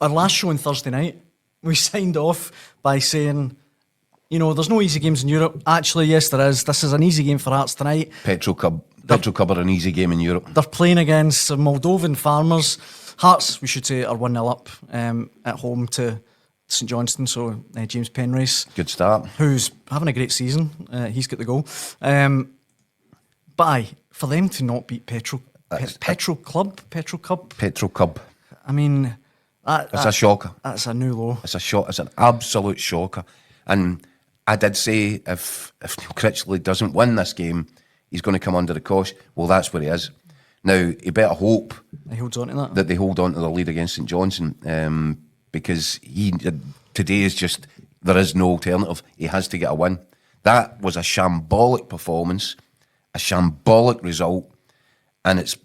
our last show on Thursday night, we signed off by saying, you know, there's no easy games in Europe. Actually, yes, there is. This is an easy game for Hearts tonight. Petrocub are an easy game in Europe. They're playing against Moldovan farmers. Hearts, we should say, are 1-0 up at home to St Johnstone. So James Penrice, good start, who's having a great season. He's got the goal. But for them to not beat Petrocub. I mean, it's a shocker. That's a new low. It's an absolute shocker. And I did say if Critchley doesn't win this game, he's going to come under the cosh. Well, that's where he is. Now, he better hope he holds on to that they hold on to the lead against St Johnstone, because today is just, there is no alternative. He has to get a win. That was a shambolic performance, a shambolic result, and it's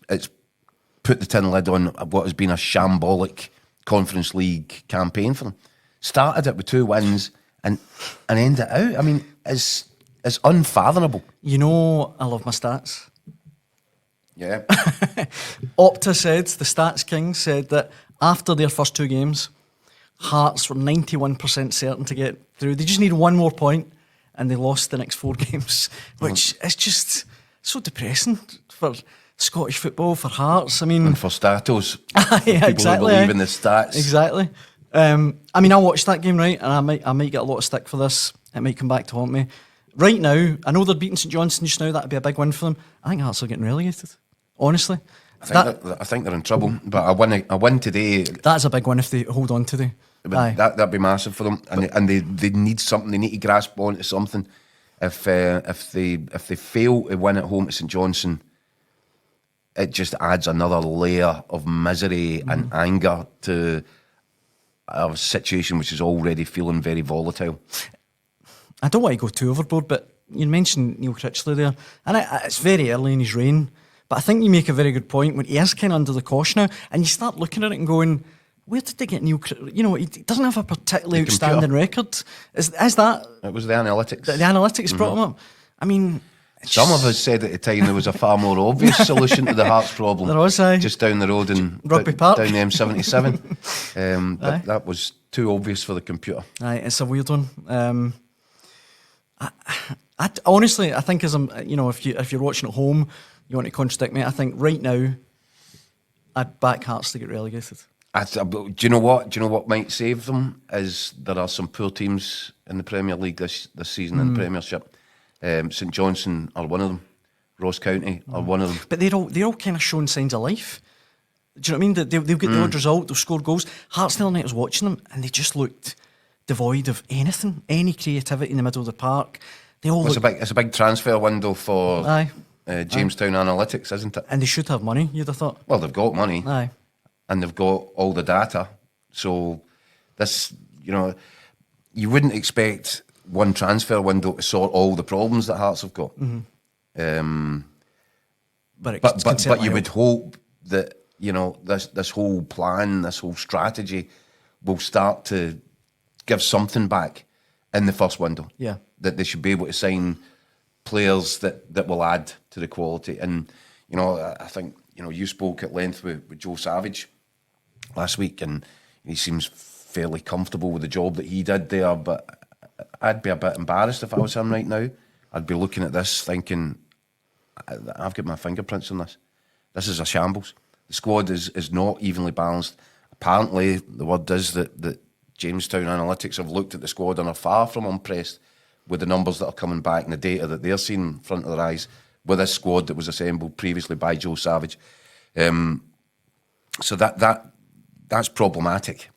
put the tin lid on what has been a shambolic Conference League campaign for them. Started it with 2 wins and ended it out. I mean, it's unfathomable. You know, I love my stats. Yeah. Opta said, the Stats King said that after their first 2 games, Hearts were 91% certain to get through. They just need 1 more point, and they lost the next 4 games, which is just so depressing for Scottish football, for Hearts. I mean, and for Statos. Yeah, exactly. Who believe in the stats. Exactly. I mean, I watched that game, right, and I might get a lot of stick for this. It might come back to haunt me. Right now, I know they're beating St Johnstone just now. That'd be a big win for them. I think Hearts are getting relegated. Honestly, I think they're in trouble. But a win today. That's a big win if they hold on today. That'd be massive for them, and they need something. They need to grasp onto something. If they fail to win at home to St Johnstone, it just adds another layer of misery and anger to a situation which is already feeling very volatile. I don't want to go too overboard, but you mentioned Neil Critchley there, and it's very early in his reign, but I think you make a very good point when he is kind of under the cosh now, and you start looking at it and going, where did they get Neil Critchley? You know, he doesn't have a particularly outstanding record. Is that... It was the analytics. The analytics brought him up. I mean... Some of us said at the time there was a far more obvious solution to the Hearts problem. There was, just down the road in Rugby Park, down the M77. That was too obvious for the computer. Aye, it's a weird one. I honestly, I think as if you're watching at home, you want to contradict me. I think right now, I'd back Hearts to get relegated. Do you know what? Do you know what might save them? Is there are some poor teams in the Premier League this season in the Premiership. St Johnstone are one of them. Ross County are one of them. But they're all kind of showing signs of life. Do you know what I mean? They'll get the odd result, they'll score goals. Hearts the other night, I was watching them, and they just looked devoid of anything, any creativity in the middle of the park. It's a big transfer window for Jamestown Analytics, isn't it? And they should have money, you'd have thought. Well, they've got money. Aye. And they've got all the data. So this, you wouldn't expect one transfer window to sort all the problems that Hearts have got. But you would hope that this whole plan, this whole strategy, will start to give something back in the first window. Yeah, that they should be able to sign players that will add to the quality. And I think you spoke at length with Joe Savage last week, and he seems fairly comfortable with the job that he did there, but I'd be a bit embarrassed if I was him right now. I'd be looking at this thinking, I've got my fingerprints on this. This is a shambles. The squad is not evenly balanced. Apparently, the word is that Jamestown Analytics have looked at the squad and are far from impressed with the numbers that are coming back and the data that they're seeing in front of their eyes with this squad that was assembled previously by Joe Savage. So that's problematic.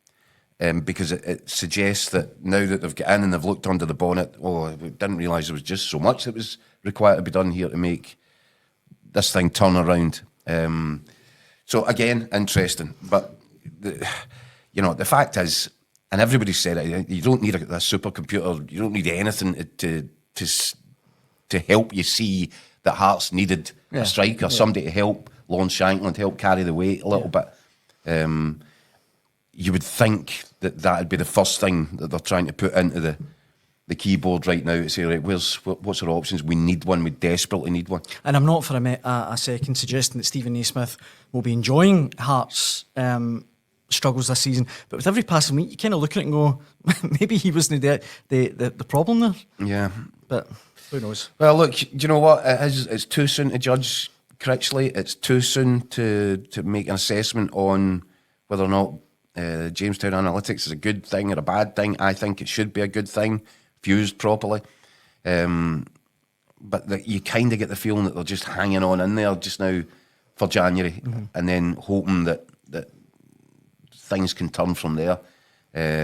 Because it suggests that now that they've got in and they've looked under the bonnet, we didn't realise there was just so much that was required to be done here to make this thing turn around. So again, interesting. But the fact is, and everybody said it, you don't need a supercomputer, you don't need anything to help you see that Hearts needed a striker, somebody to help Lon Shankland, help carry the weight a little bit. You would think that would be the first thing that they're trying to put into the keyboard right now to say, right, what's our options? We need one. We desperately need one. And I'm not for a second suggesting that Stephen Naismith will be enjoying Hearts' struggles this season. But with every passing week, you kind of look at it and go, maybe he wasn't the problem there. Yeah. But who knows? Well, look, do you know what? It's too soon to judge Critchley. It's too soon to make an assessment on whether or not Jamestown Analytics is a good thing or a bad thing. I think it should be a good thing, if used properly. But you kind of get the feeling that they're just hanging on in there just now for January, and then hoping that things can turn from there.